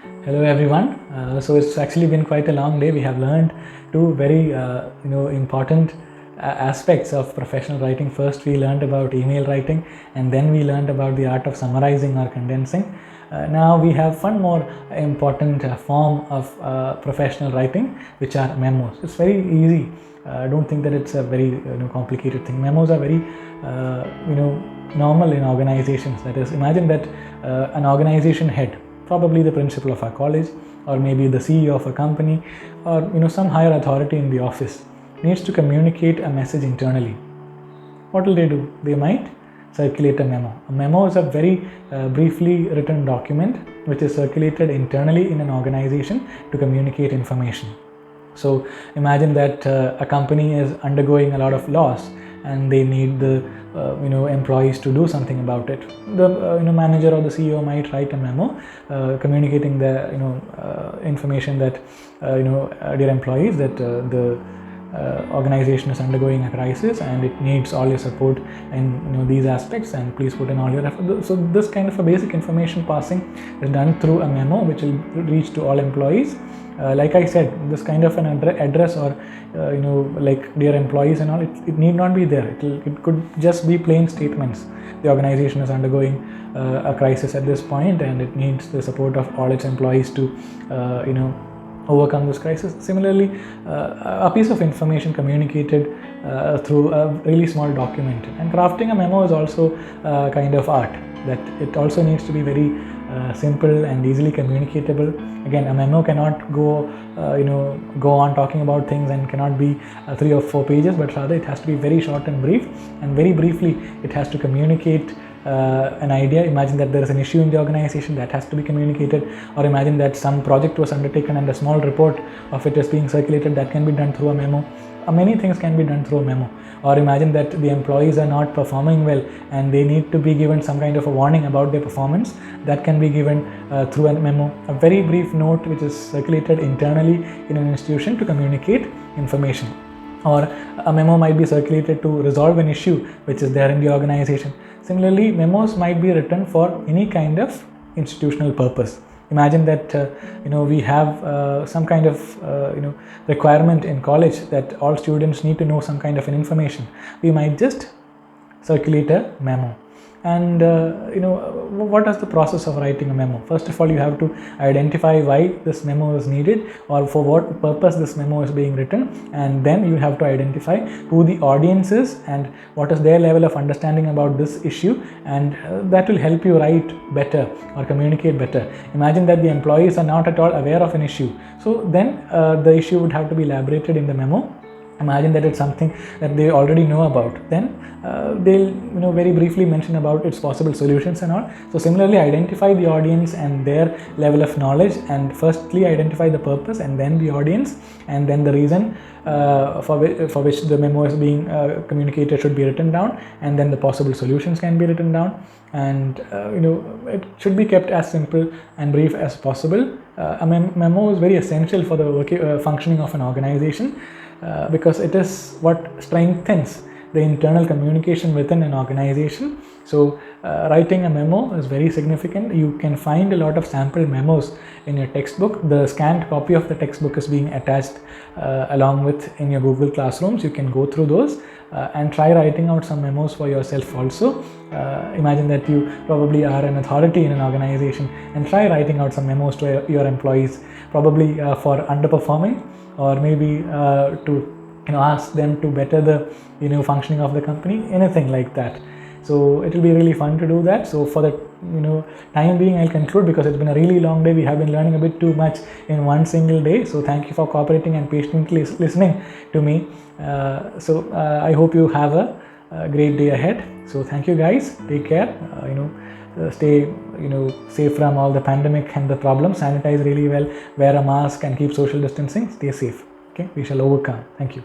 Hello everyone. So it's actually been quite a long day. We have learned two very important aspects of professional writing. First, we learned about email writing, and then we learned about the art of summarizing or condensing. Now we have one more important form of professional writing, which are memos. It's very easy. I don't think that it's a very complicated thing. Memos are very normal in organizations. That is, imagine that an organization head, probably the principal of our college, or maybe the CEO of a company, or some higher authority in the office, needs to communicate a message internally. What will they do? They might circulate a memo. A memo is a very briefly written document which is circulated internally in an organization to communicate information. So imagine that a company is undergoing a lot of loss and they need the employees to do something about it. The manager or the CEO might write a memo communicating the information that dear employees, that the organization is undergoing a crisis and it needs all your support in these aspects, and please put in all your effort. So this kind of a basic information passing is done through a memo which will reach to all employees. Like I said, this kind of an address or like dear employees and all, it need not be there. It could just be plain statements. The organization is undergoing a crisis at this point and it needs the support of all its employees to overcome this crisis. Similarly, a piece of information communicated through a really small document. And crafting a memo is also kind of art, that it also needs to be very simple and easily communicatable. Again, a memo cannot go on talking about things and cannot be 3 or 4 pages, but rather it has to be very short and brief, and very briefly it has to communicate an idea. Imagine that there is an issue in the organization that has to be communicated, or imagine that some project was undertaken and a small report of it is being circulated. That can be done through a memo. Many things can be done through a memo. Or imagine that the employees are not performing well and they need to be given some kind of a warning about their performance. That can be given through a memo. A very brief note which is circulated internally in an institution to communicate information. Or a memo might be circulated to resolve an issue which is there in the organization. Similarly, memos might be written for any kind of institutional purpose. Imagine that we have some kind of requirement in college that all students need to know some kind of an information. We might just circulate a memo. And what is the process of writing a memo? First of all, you have to identify why this memo is needed or for what purpose this memo is being written, and then you have to identify who the audience is and what is their level of understanding about this issue, and that will help you write better or communicate better. Imagine that the employees are not at all aware of an issue, so then the issue would have to be elaborated in the memo. Imagine that it's something that they already know about, then they'll very briefly mention about its possible solutions and all. So similarly, identify the audience and their level of knowledge, and firstly identify the purpose and then the audience, and then the reason for which the memo is being communicated should be written down, and then the possible solutions can be written down. And it should be kept as simple and brief as possible. A memo is very essential for the functioning of an organization, because it is what strengthens the internal communication within an organization. So writing a memo is very significant. You can find a lot of sample memos in your textbook. The scanned copy of the textbook is being attached along with in your Google Classrooms. You can go through those and try writing out some memos for yourself also. Imagine that you probably are an authority in an organization, and try writing out some memos to your employees, probably for underperforming, or maybe to ask them to better the functioning of the company, anything like that. So it will be really fun to do that. So for the time being, I'll conclude, because it's been a really long day. We have been learning a bit too much in one single day. So thank you for cooperating and patiently listening to me. I hope you have a great day ahead. So thank you guys. Take care. Stay safe from all the pandemic and the problems. Sanitize really well. Wear a mask and keep social distancing. Stay safe. Okay, we shall overcome. Thank you.